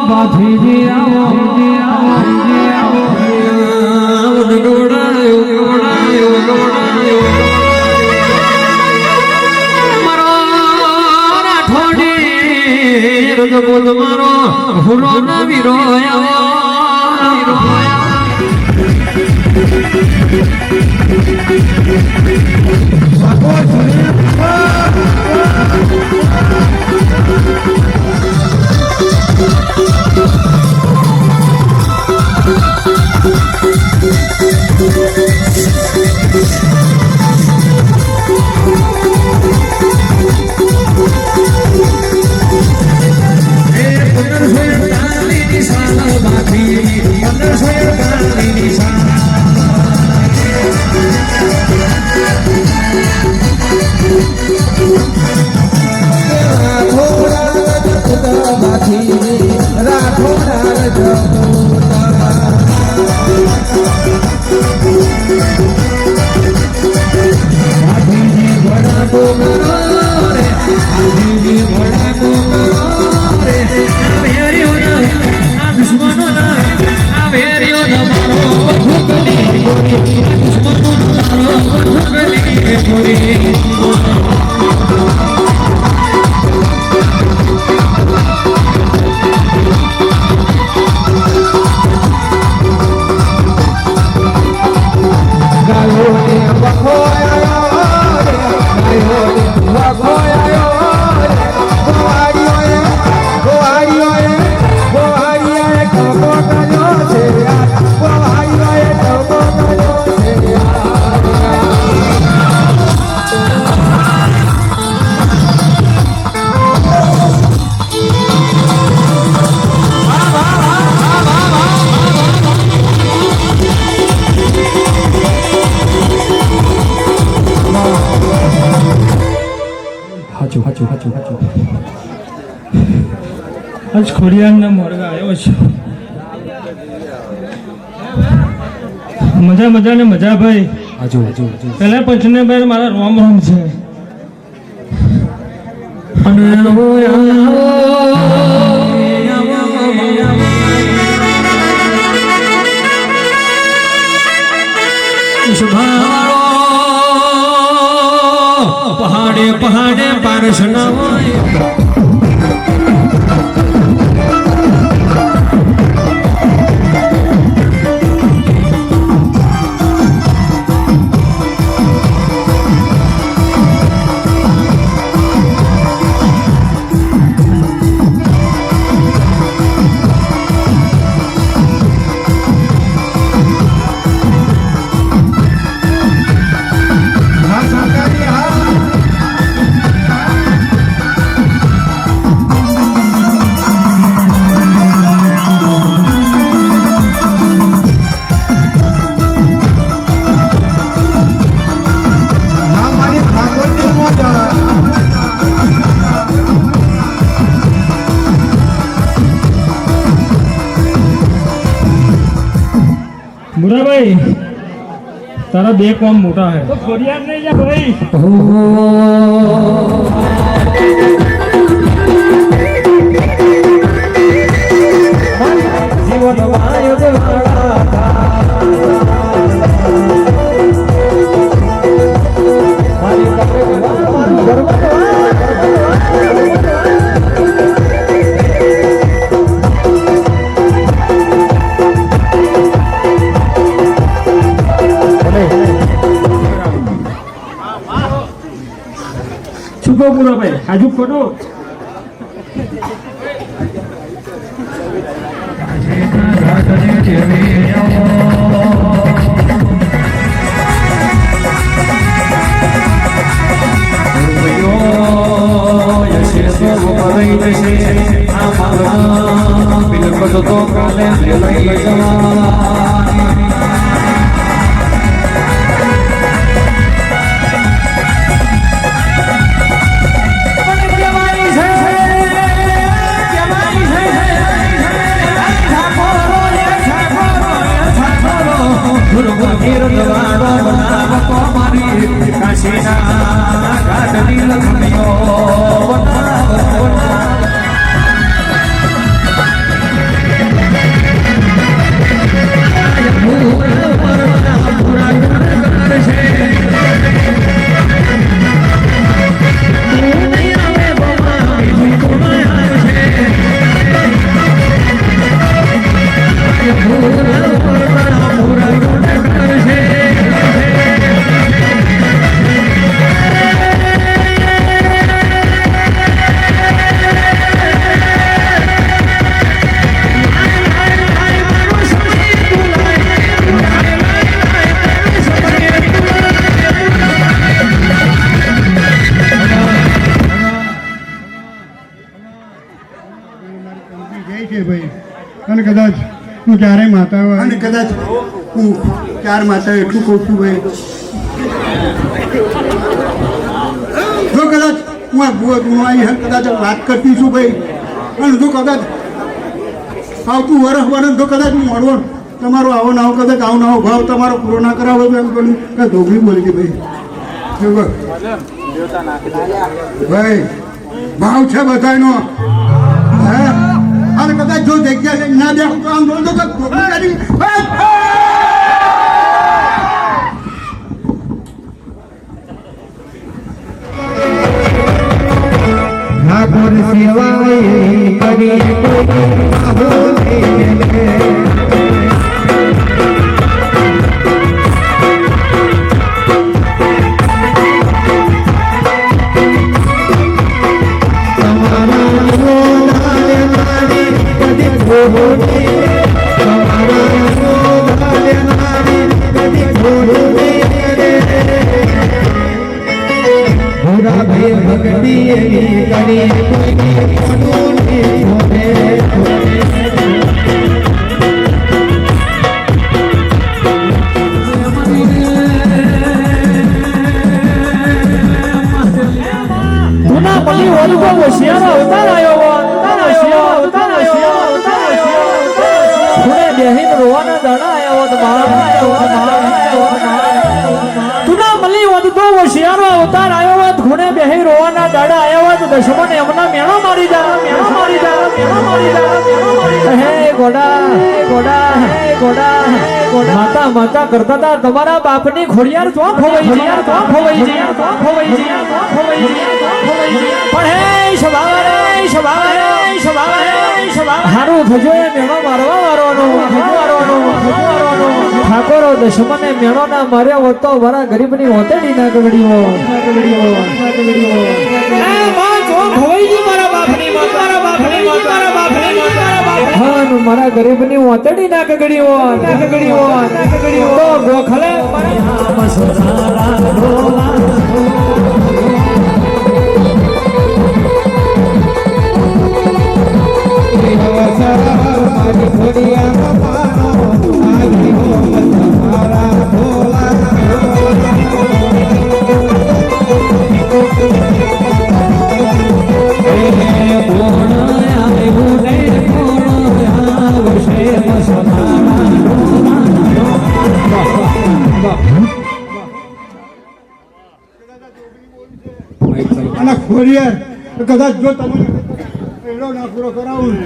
બાથીજી આવો મારો રાઠોડી રજબોધ મારો હુરો ના વીરો આજ ખોડિયારના મોરગા આવ્યો છે. મજા ને મજા ભાઈ. પેલા પંચને ભાઈ મારા રોમ રોમ છે. પહાડે પહાડે પારસ ના હોય ભાઈ. તારા બે કોમ મોટા હે તો ફરિયાદ નહીં જા ભાઈ. જીવન વાયો છૂટો પૂરો ભાઈ. હાજુ ખોટો એ છે ભાઈ. અને કદાચ હું ક્યારેય માતા હોય અને કદાચ હું ચાર માતા એટલું કહું છું ભાઈ. જો કદાચ હું આ ગુણવાઈ કદાચ વાત કરતી છું ભાઈ, અને જો કદાચ આવતું વર્ષ તો કદાચ હું મળવો તમારો આવો નાવો કદાચ આવો નવો ભાવ તમારો પૂરો ના કરાવો એમ બોલી કઈ ધોગરી બોલી ગઈ ભાઈ. ભાવ છે બધાનો. હે અને કદાચ જો જગ્યા ના દેખો તો આમ બોલતો કે ધોગરી કરી ઠાકોર સેવાય કરી ભક્તિ કરી તુના પલ્લી ઓલું કો હોશિયારો અવતાર આવ્યો તુને બેહીન રોવાના દાડા આવ્યો તુના મલ્લી ઓલું કો હોશિયારો અવતાર આવ્યો ખૂણે બેહી રોવાના દાડા આવ્યા તો દશમન એમના મેણો મારી જા હે ગોડા માતા માતા કરતા તા તમારા બાપની ખોડિયાર તો ખોવાઈ પણ હે સ્વભાવ હારું થજો એ મેણો મારવા વાળવાનો ઠાકોરો દશમને મેણો ના માર્યો હોત તો મારા ગરીબની હોતેડી ના ગગડીઓ મારા ગરીબની હોતેડી ના ગગડીઓ તો ગોખલે અને ખોડિયાર કદાચ જો તમે પહેલો ના પૂરો કરાવું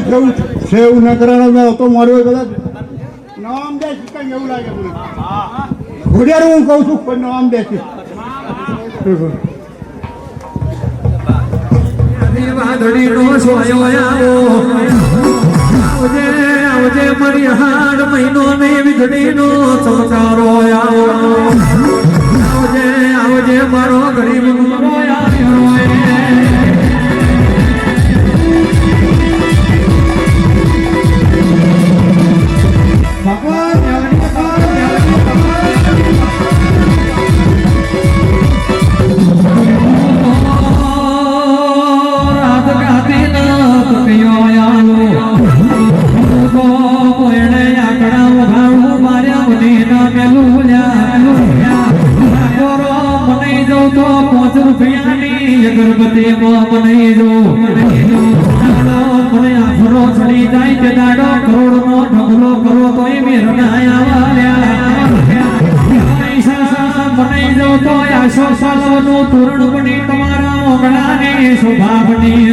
જવું છે એવું ના કરાવવાનો તો મારું કદાચ નામ દે કઈ એવું લાગે મને ખોડિયાર હું કહું છું પણ નામ દે છે આવજે મારી હાડ મહિનો ને વીજળીનો સમાચારો આવજે મારો ગરીબ ગણપતિ બનાવી દો મને આખરો ચડી જાય તે દાડો કરોડ નો ઢગલો કરો તો એ મેર બનાવી દો તો આશો સાલો નું તોરણ બની તમારા ઓગણાને શોભા બની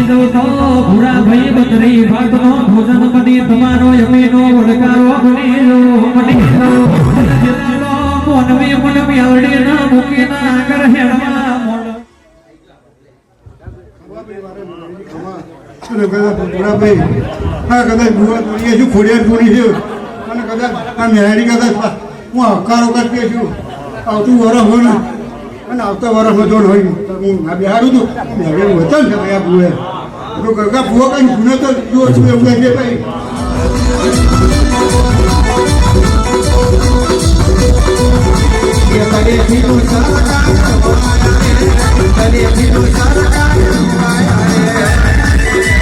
દો તો ભૂરા ભાઈ બદરી ભાત નો ભોજન બની તમારો યમીનો વડકારો બની દો મનવી આવડી ના મૂકી ના આગળ હેડવા કદાચ ભૂવા તોડીએ છું ખોડિયાર તોડી છું અને કદાચ આ મેળી કદાચ હું હકારો કરતી છું આવતું વરસ હોય ને અને આવતા વરસમાં જો હોય હું બિહારું છું મેળેલું વચન છે ભાઈ આ ભૂએ તો ગગા ભૂવા કઈ જૂને તો જો છું એવું કહે છે ભાઈ Thank you.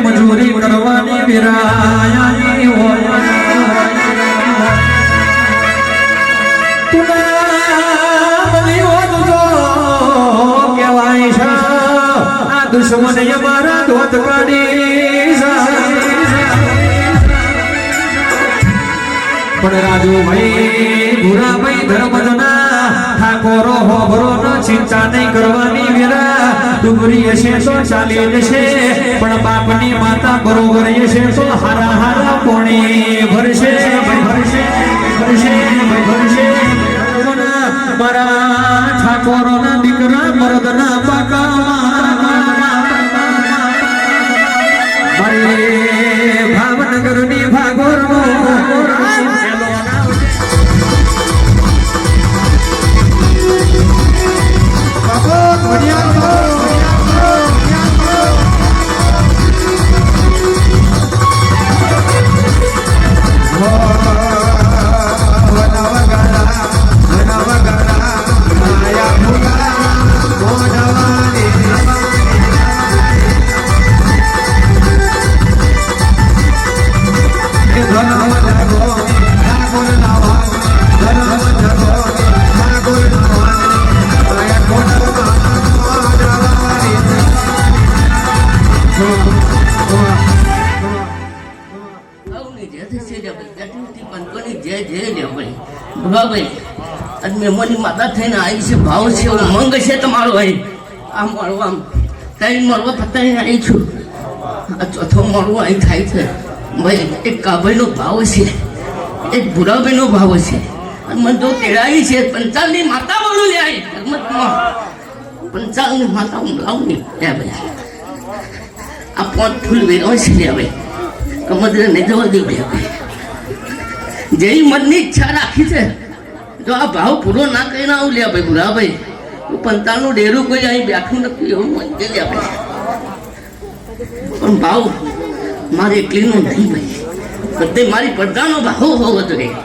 મજૂરી કરવાની વિરાયા દુશ્મન મારા દોત કાઢી પણ રાજુભાઈ ભૂરાભાઈ ધર્મજના ઠાકોરો હોબરો ન ચિંતા નહીં કરવાની વીરા ડુંગરી હશે તો ચાલી જશે પણ બાપની માતા બરોબર હશે તો હારા હારા પોણી ભરશે ભરશે ભરશે ભરશે મારા ઠાકોરો ના દીકરા મરદના પાકા ભાવનગર ની ભાગોર મેમોની માતા થઈને આવી છે ભાવ છે ઉમંગ છે તમારો ભાઈ આ મળવા આમ ત્રણ મળવા પતાવીને આવી છું આ ચોથો મળવો અહીં થાય છે ભાઈ એક કાભાઈનો ભાવ છે એક ભૂરાભાઈનો ભાવ છે અને મને તો તેડાવી છે પંચાલની માતા બોલું લે આવી રમતમાં પંચાલની માતા હું લાવું નહીં લે ભાઈ આ પોત ફૂલ વેરો છે લે ભાઈ કમદરે નહીં જવા દે ભાઈ જેવી મનની ઈચ્છા રાખી છે તો આ ભાવ પૂરો ના કરીને આવું લે ભાઈ ભૂરાભાઈ પંતાળનું ડેરું કોઈ અહીં બેઠું નથી એવું મને લે ભાઈ પણ ભાવ મારે એકલીનો નહીં ભાઈ બધે મારી પડદાનો ભાવ હોવો જોઈએ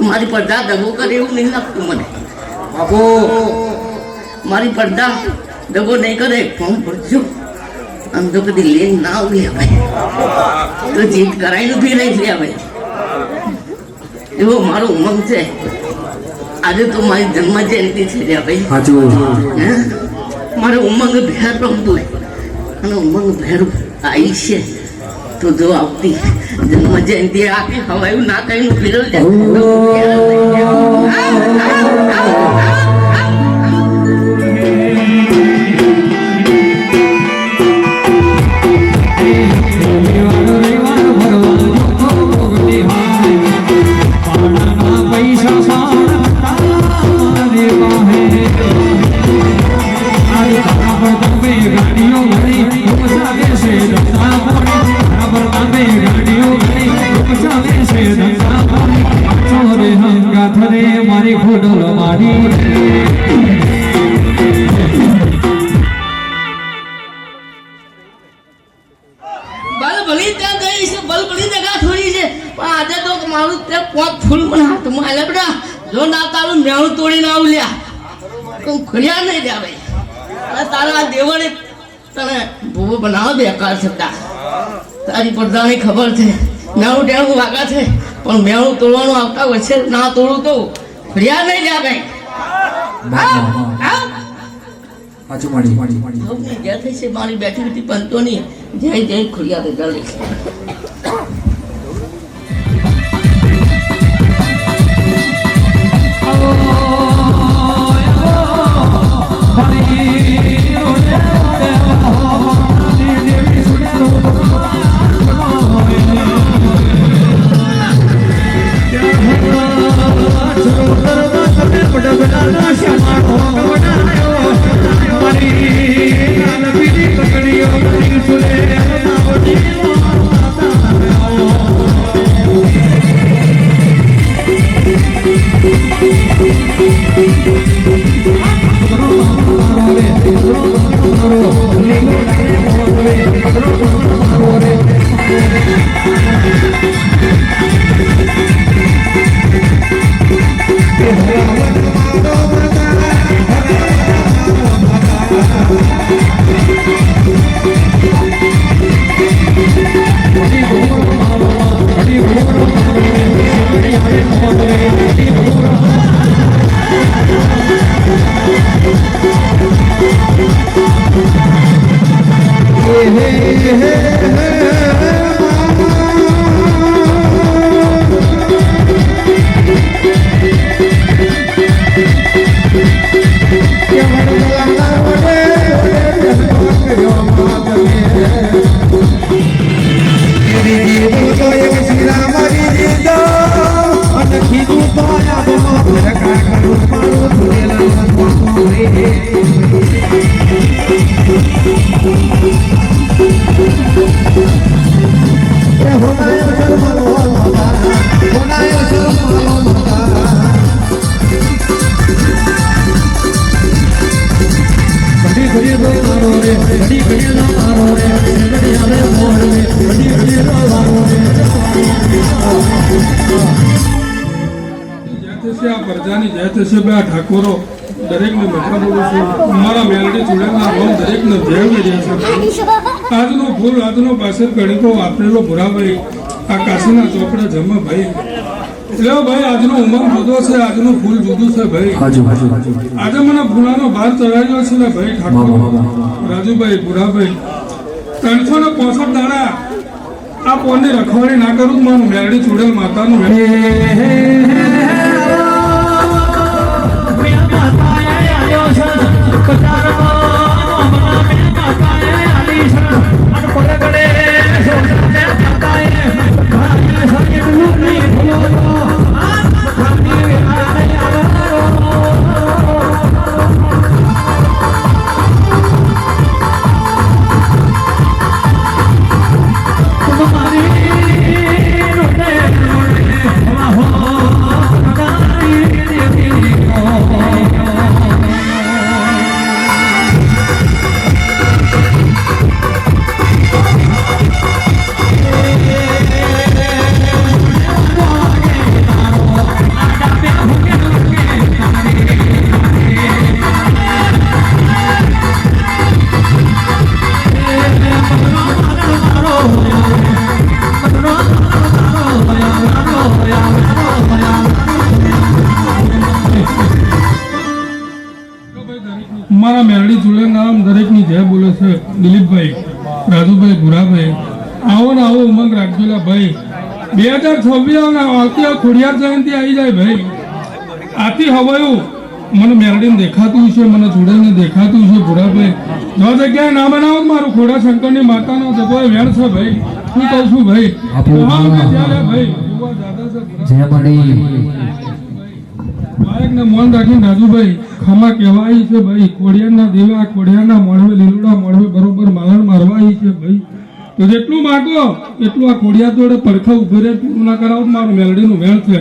મારી પડદા દગો કરે એવું નહીં લાગતું મને બાપો મારી પડદા દગો નહીં કરે ફોર્મ ભરજો આમ તો કદી લઈને ના આવું લે ભાઈ તો જીત કરાવીને બી નહીં લે ભાઈ એવો મારો ઉમંગ છે આજે તો મારી જન્મ જયંતિ છે રે ભાઈ મારો ઉમંગ ભેર રમતું અને ઉમંગ ભેર આવી છે તો જો આવતી જન્મ જયંતિ આખી હવાયું ના કઈ ફેરવ મારી ખોડલો મારી બલબલી ત્યાં ગઈ છે બલબલી જગા થોડી છે પણ આજે તો મારું ત્યાં પોત ફૂલ મને હાથમાં આલે બેટા જો ના તારું મેણું તોડીને આવું લ્યા તો ખોલ્યા નહીં લ્યા ભાઈ અને તારા દેવળે તને ભૂવો બનાવો બેકાર છતાં તારી પડદાની ખબર છે મેણું ટેણું વાગા છે પણ મેણું તોડવાનું આવતા વચ્ચે ના તોડું તો ખોલ્યા નહીં લ્યા ભાઈ સૌની જય થશે મારી બેઠી હતી પંતોની જય જય ખોડિયાર ચાલે ઠાકોરો દરેકને મજા બોલું છું અમારા મેલડી ચૂડાના રોમ દરેકને જય કર્યા છે આજનો ફૂલ આજનો પાછળ ગણિતો વાપરેલો ભુરાભાઈ આ કાશીના ચોપડા જમા ભાઈ એટલે ભાઈ આજનો ઉમંગ જુદો છે આજનું ફૂલ જુદું છે ભાઈ આજે મને ફૂલાનો ભાર ચડાવ્યો છે ને ભાઈ ઠાકોર રાજુભાઈ ભુરાભાઈ 365 દાડા આ પોનની રખવાડી ના કરું મારું મેલડી ચૂડેલ માતાનું મારા મેલડી ચૂલે નામ દરેકની જય બોલે છે દિલીપભાઈ રાજુભાઈ ભુરાભાઈ આવો ને આવો ઉમંગ રાખજો ભાઈ 2026 આવતી ખોડિયાર જયંતિ આવી જાય ભાઈ આથી હવાયું મને મેલડીને દેખાતું છે મને ચૂડેલને દેખાતું છે ભુરાભાઈ જો જગ્યાએ ના બનાવો મારું ખોડા શંકરની માતાનો જગ્યાએ વેણ છે ભાઈ શું કહું છું ભાઈ ભાઈ જય મળી બાળકને મૌન રાખીને રાજુભાઈ ખમા કહેવાય છે ભાઈ ખોડિયારના દેવા ખોડિયારના મળવે લીલુડા મળવે બરોબર માલણ મારવાય છે ભાઈ તો જેટલું માગો એટલું આ ખોડિયા જોડે પડખા ઉભે રહે પૂરું ના કરાવો મારું મેલડીનું વેણ છે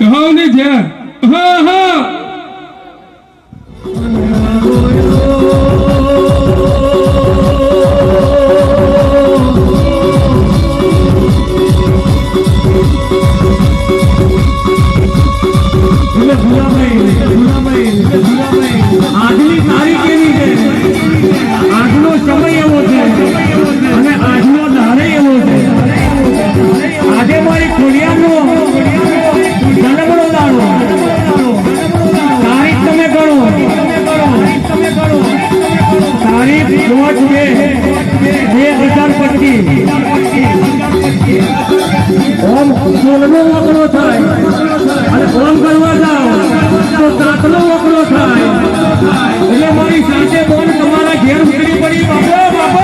કહો ને જ્યાં હા હા આજની તારીખ એવી છે, આજનો સમય એવો છે અને આજનો દાડે એવો છે. આજે મારી ખોડિયારનો જન્મનો દાડો ઓમ સોલનો વકરો થાય અને ઓમ કરવા જાઓ તો સાતનો વકરો થાય એટલે મારી સાથે બોલ તમારા ઘેર ઉતરી પડી બાપો બાપો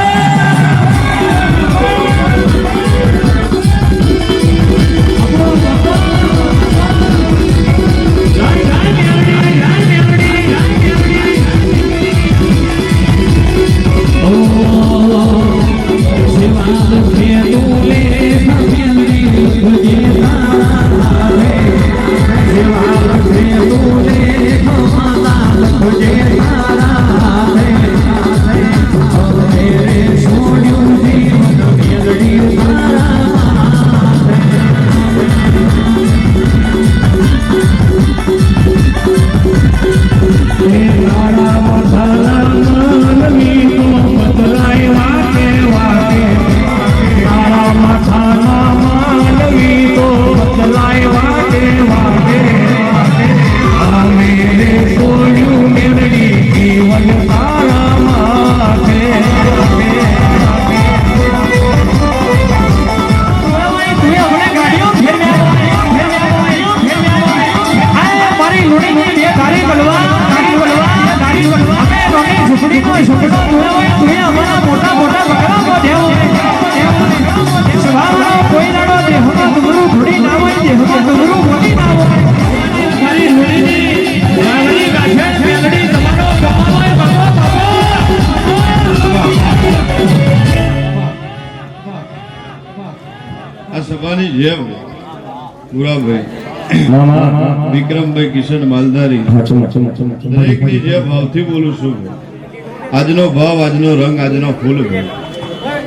સભાની જેમ પુરાભાઈ વિક્રમભાઈ કિશન માલધારી દરેકની જે ભાવથી બોલું છું આજનો ભાવ આજનો રંગ આજનો ફૂલ ભાઈ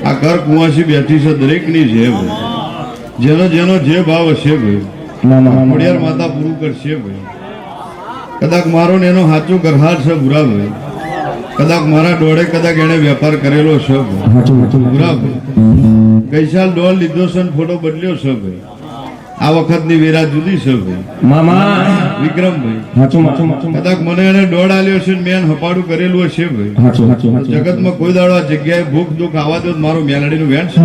આ ઘર કુંવાસી બેઠી છે દરેકની જેમ જેનો જેનો જે ભાવ હશે ભાઈ ખોડિયાર માતા પૂરું કરશે ભાઈ કદાચ મારો ને એનો સાચો ગરહાર છે ભૂરાભાઈ કદાચ મારા ડોળે કદાચ એને વેપાર કરેલો છે ભૂરાભાઈ ગઈ સાલ ડોલ લીધો છે ફોટો બદલ્યો છે ભાઈ આ વખતની વેરા જુદી છે ભાઈ વિક્રમભાઈ કદાચ મને એને દોડ આલ્યો છે મેં હપાડું કરેલું હશે ભાઈ જગતમાં કોઈ દાડો આ જગ્યાએ ભૂખ દુઃખ આવા દો મારું મેલડીનું વેણ છે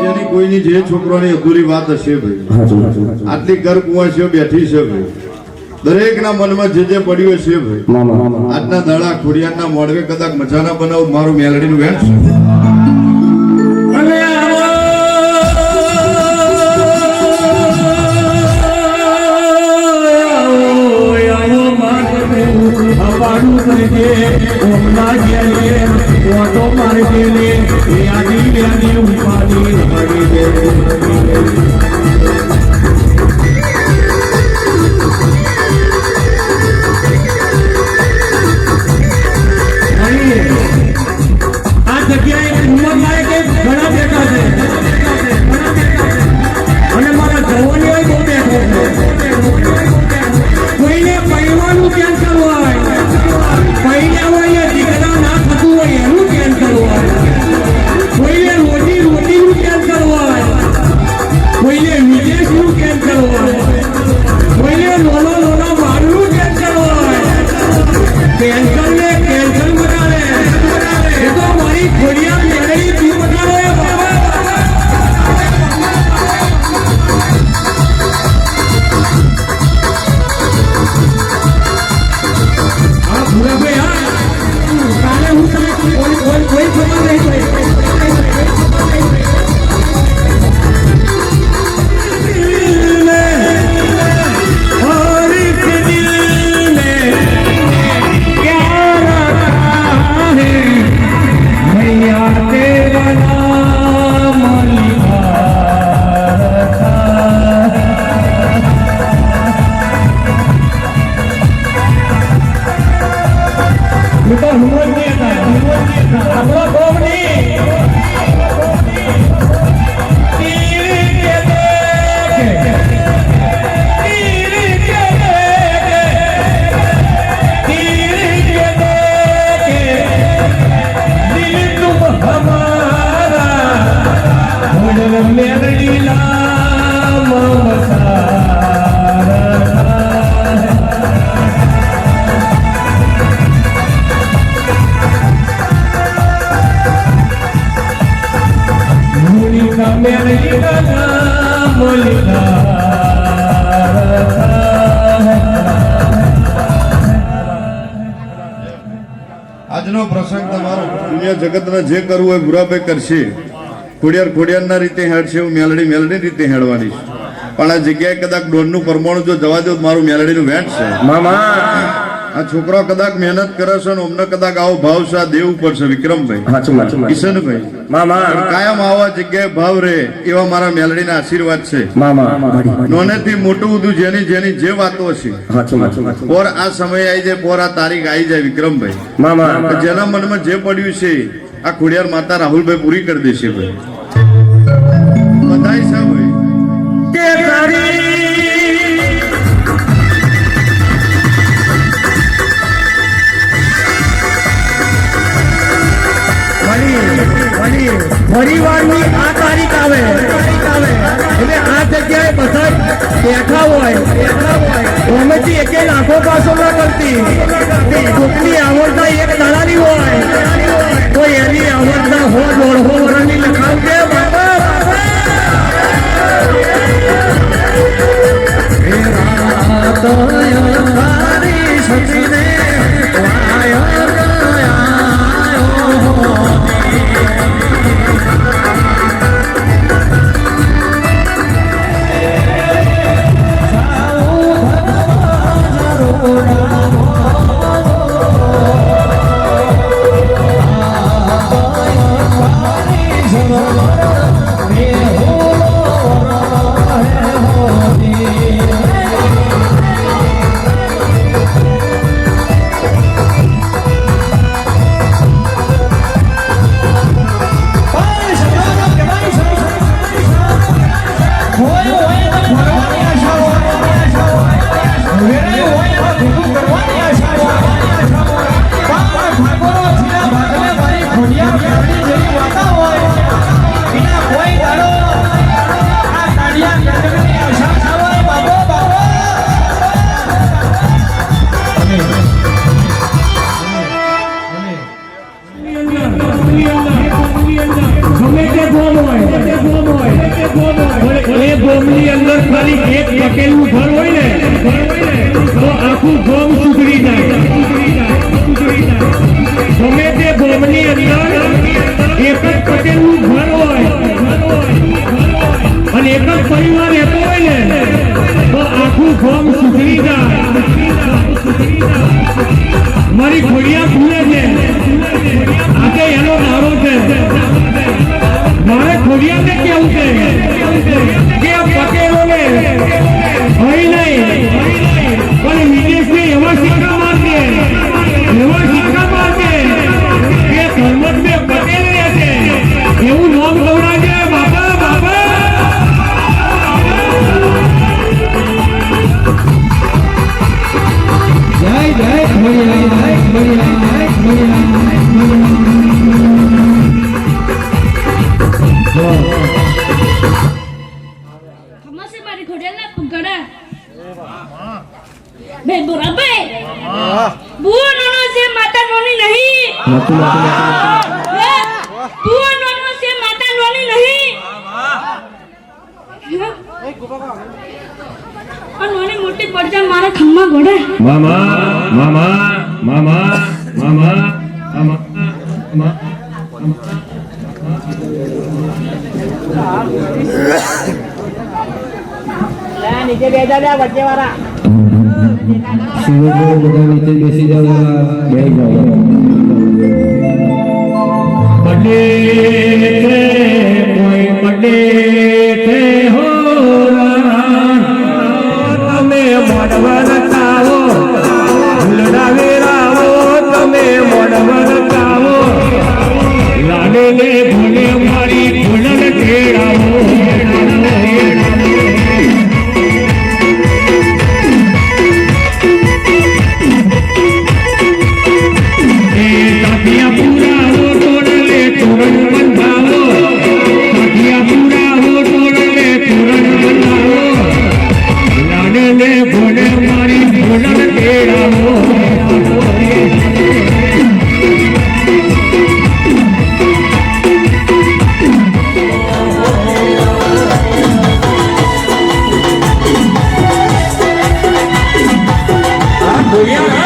જેની કોઈની જે છોકરોની અધૂરી વાત હશે ભાઈ આટલી ઘર કુંવાસીઓ બેઠી છે ભાઈ દરેકના મનમાં જે જે પડ્યું છે ભાઈ આજના દાડા ખોડિયારના મોડવે કદાચ મજાના બનાવ મારું મેલડીનું વેણ છે આજનો પ્રસંગ તમારો દુનિયા જગતને જે કરવું હોય બુરાભાઈ કરશે. ખોડિયારના રીતે હેડશે, હું મેલડી રીતે હેડવાની છે. પણ આ જગ્યાએ કદાચ ડોનનું પરમાણુ જો જવા દો તો મારું મેલડીનું વેન્ટ છે. આ છોકરો કદાચ મહેનત કરે છે ને અમને કદાચ આવો ભાવ છે આ દેવું પડશે. વિક્રમભાઈ, કિશનભાઈ, કાયમ આવા જગ્યાએ ભાવ રહે એવા મારા મેલડીના આશીર્વાદ છે. નોનેથી મોટું બધું જેની જે વાતો છે પોર આ સમય આવી જાય, પોર આ તારીખ આવી જાય. વિક્રમભાઈ, જેના મનમાં જે પડ્યું છે આ ખોડિયાર માતા રાહુલભાઈ પૂરી કરી દેશે. ભાઈ બધાય છે ભાઈ પરિવારની આ તારીખ આવે એટલે આ જગ્યાએ બધા બેઠા હોય ગમેથી એક આંખો પાછો ના કરતી. કોકની આવડતા એક દાડાની હોય તો એની આવડતા 150 વર્ષની લખાવજે. ગોમની અંદર ખાલી એક પકેલું ઘર હોય ને તો આખું ગોમ સુધરી જાય. ગમે તે ગોમની અંદર એક જ પકેલું ઘર હોય અને એક જ પરિવાર રહેતો હોય ને તો આખું ગોમ સુધરી જાય. મારી ખોડિયા ભૂલે છે આજે એનો નારો છે. મારે ખોડિયાને કેવું છે કે પટેલોને હોય નહીં પણ વિદેશને એવા સિક્કા મારશે કે ધર્મજને પટેલ રહે છે એવું નામ ગવડાવજે. બાબા બાબા જય જય મોટી પડજા મારા ખમ્મા ઘોડે. મામા મામા મામા મામા મામા નીચે બેસા જા વચ્ચે વાળા. બધા નીચે બેસી જાવ. બડે કોઈ બડે હો તમે મોડવરતાવો ભૂલડા વેરાવો તમે મોડવરતાવો લાડે ને ભૂલે મારી ભૂલન ખેડાવો. પૂરાવો Yeah.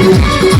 Thank you.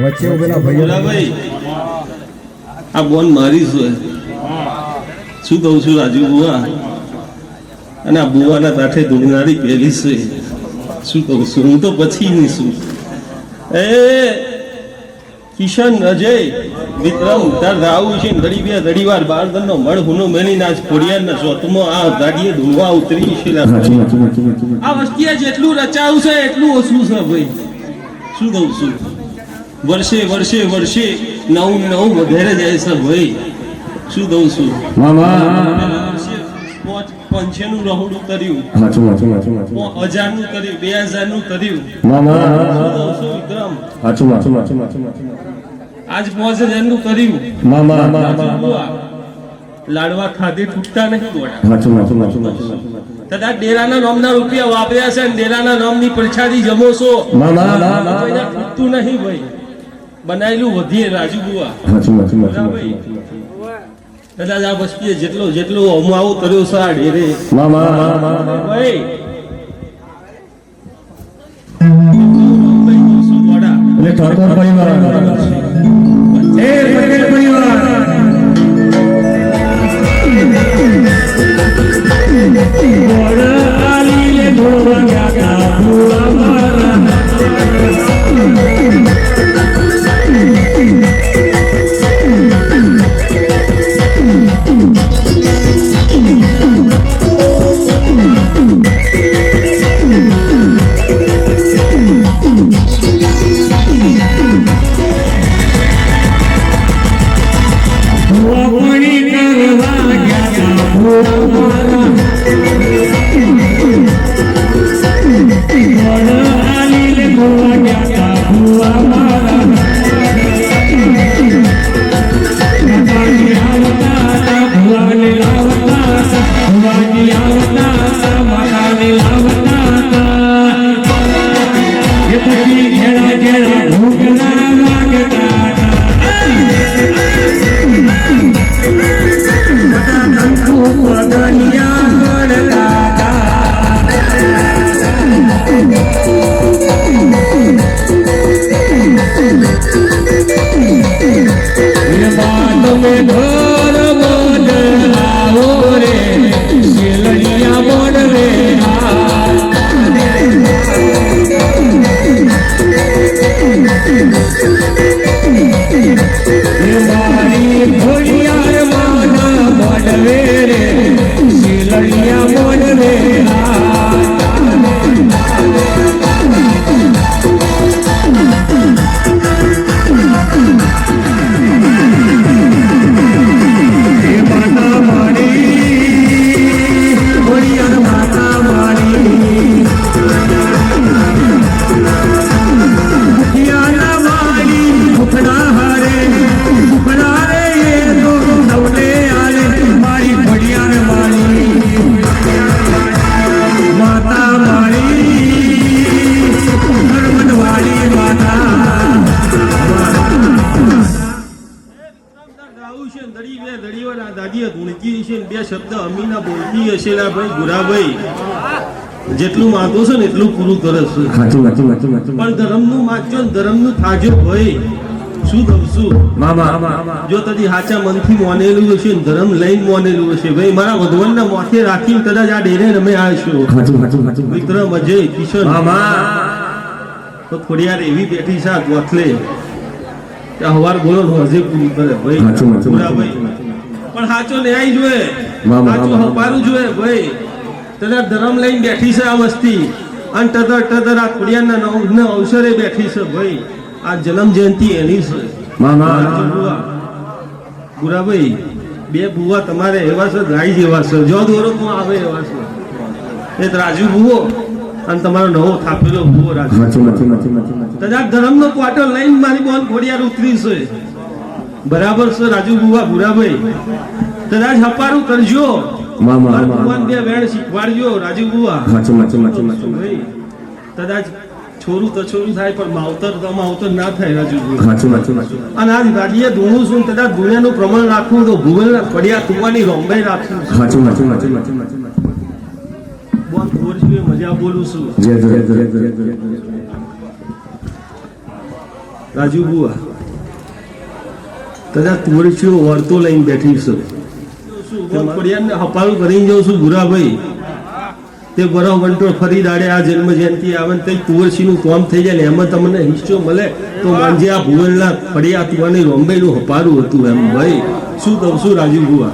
વચ્ચે ઉભેલા ભાઈઓ ભાઈ આ બોન મારી શું કહું છું રાજુ બુવા અને આ બુવાના તાઠે ધૂળનારી પહેલી છે શું કહું છું હું તો પછી નહીં શું એ કિશન અજય વિક્રમ તાર રાહુ છે ઘડી બે ઘડી વાર બાર દરનો મળ હુનો મેની નાચ ખોડિયારના ચોથમાં આ ગાડીએ ધૂળવા ઉતરી છે આ વસ્તીએ જેટલું રચાયું છે એટલું ઓછું છે ભાઈ શું કહું છું વર્ષે વર્ષે વર્ષે નવું નવું વધારે જાય છે ભાઈ શું કહું છું પંચેનું રહોડું કર્યું 1000નું કર્યું 2000નું કર્યું વિક્રમ આજ 5000નું કર્યું લાડવા ખાધે તૂટતા નહીં તથા ડેરાના નામના રૂપિયા વાપર્યા છે અને ડેરાના નામની પ્રસાદી જમો છો તૂટતું નહીં ભાઈ બનાવેલું વધીએ રાજુ બુવા કદાચ આ વસ્તીએ જેટલો અમાવો કર્યો છે આ ડેરે ભાઈ ઠાકોર પરિવાર પટેલ પરિવાર કરવા મારી ઘોડિયાર માના મોડવે રે શીલડિયા મોડવે માતા મારી ઘોડિયાર માતા મારી મુખિયાના મારી મુખડા હારે મુખડા રે એ તો સૌને આલે મારી ઘોડિયાર મારી માતા મારી ધર્મવાળી માતા રાહુ છે દડી બે દડીઓ ના દાદીએ ધૂણકી છે ને બે શબ્દ અમીના બોલતી હશે લા ભાઈ ગુરાભાઈ જેટલું માગો છો ને એટલું પૂરું કરે છે પણ ધર્મનું માગજો ને ધર્મનું થાજો ભાઈ શું ગમશું જો તદી હાચા મનથી મોનેલું હશે ને ધર્મ લઈને મોનેલું હશે ભાઈ મારા વધવનના મોથે રાખીને કદાચ આ ડેરે રમે આવ્યો વિક્રમ અજય કિશન તો થોડી યાર એવી બેઠી છે આ ગોથલે ત્યાં હવાર બોલો ને હજે પૂરી કરે ભાઈ ગુરાભાઈ પણ હાચો ન્યાય જોએ હાચો હપારું જોએ ભાઈ તદા ધર્મ લઈને બેઠી છે આ વસ્તી અને તદર આ ખોડિયારના અવસરે બેઠી છે ભાઈ આ જન્મ જયંતિ એની છે ગુરાભાઈ બે બુવા તમારે એવા છે ગાય જેવા છે જો દોરો તો આવે એવા છે એક રાજુ બુવો અને તમારો નવો થાપેલો બુવો રાજુ તદા ધર્મનો ક્વાર્ટર લઈને મારી બોન ખોડિયાર ઉતરી છે બરાબર છે રાજુ બુવા ગુરાભાઈ કદાચ હપારું કરજો ભગવાન બે વેણ શીખવાડજો રાજુ બુવા કદાચ છોરું તો છોરું થાય પણ માવતર તો માવતર ના થાય રાજુ બુવા અને આ ગાડીએ ધૂણું છું કદાચ ધૂણ્યાનું પ્રમાણ રાખવું તો ભૂગોળ પડ્યા કુવાની રોંબે રાખવું બોલ ખોરજી મજા બોલું છું રાજુ બુવા કદાચ તુરસીઓ વર્તો લઈને બેઠી છે હપાળું કરીને જાઉં છું ગુરાભાઈ તે બરો વંટો ફરી દાડે આ જન્મ જયંતિ આવે ને તઈ તુલસીનું કામ થઈ જાય ને એમાં તમને હિસ્સો મળે તો માનજે આ ભુવનના ફળિયા તુવાની રોંબેનું હપારું હતું એમ ભાઈ શું કહું છું રાજુ બુવા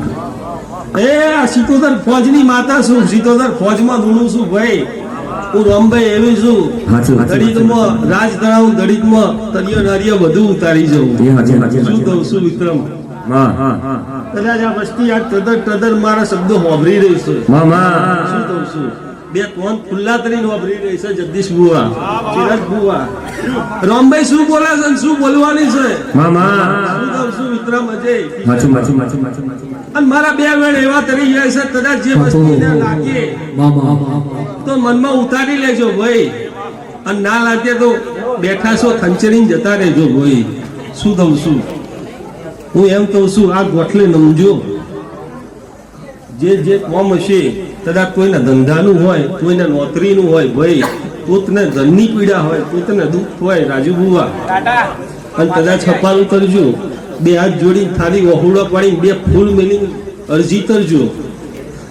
એ આ સિતોદર ફોજની માતા છું સિતોદર ફોજમાં ધૂણું છું ભાઈ હું રોંબાઈ એવી છું દડિતમાં રાજ તળાવ દડિતમાં તરિયો નારિયો બધું ઉતારી જવું શું કહું છું વિક્રમ કદાચ આ વસ્તી આ ટદર મારા શબ્દો હોભરી રહી છે શું કહું છું બે કોણ ખુલ્લા કરીને વાપરી રહી છે જગદીશ બુવા ચિરાગ બુવા રામભાઈ શું બોલે છે શું બોલવાની છે શું કહું છું વિક્રમ અજય અને મારા બે વેણ એવા તરી જાય છે કદાચ જે વસ્તુને લાગે તો મનમાં ઉતારી લેજો ભાઈ અને ના લાગે તો બેઠા છો ખંચરીને જતા રહેજો ભાઈ શું કહું છું હું એમ કહું છું આ ગોઠલે નમજો જે કોમ હશે કદાચ કોઈના ધંધાનું હોય કોઈના નોકરીનું હોય ભાઈ પોતને ધનની પીડા હોય પોતને દુઃખ હોય રાજુ બુવા અને કદાચ હપાલું કરજો બે હાથ જોડી થાળી વહુડા પાડી બે ફૂલ મેલી અરજી કરજો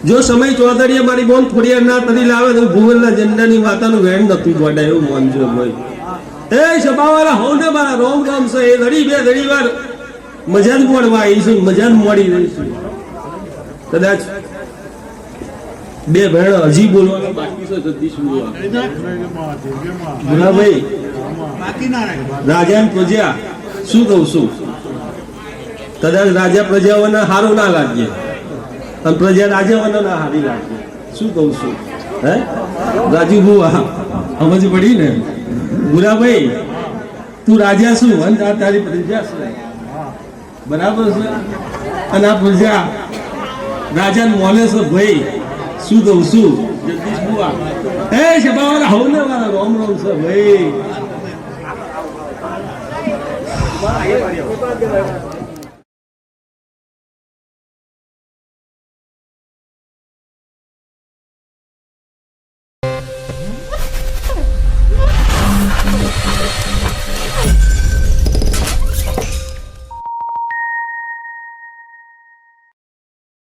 જો સમય ચૌધરીએ મારી બોન થોડી ના તરી લાવે તો ભૂગોળના ઝંડાની વાતાનું વેણ નતું ગોડા એવું માનજો ભાઈ એ સભાવાળા હોવ ને મારા રોમ ગામ છે એ ઘડી બે ઘડી વાર મજા જ મળવા આવીશું મજા જ મળી રહીશું કદાચ બે ભેણ હજી બોલવાના બાકી છે જગદીશ ભાઈ રાજા પ્રજા શું કહું છું કદાચ રાજા પ્રજાઓને સારું ના લાગે અને પ્રજા રાજાઓને ના સારી લાગે શું કહું છું હે રાજુ બુવા સમજ પડી ને ગુરાભાઈ તું રાજા શું અને તારી પ્રજા શું બરાબર છે અને આ પ્રજા રાજા મોલે છે ભાઈ શું કહું છું જગદીશ બુવા એ સભાવાળા હોવ ને વાળા રોમ રોમ છે ભાઈ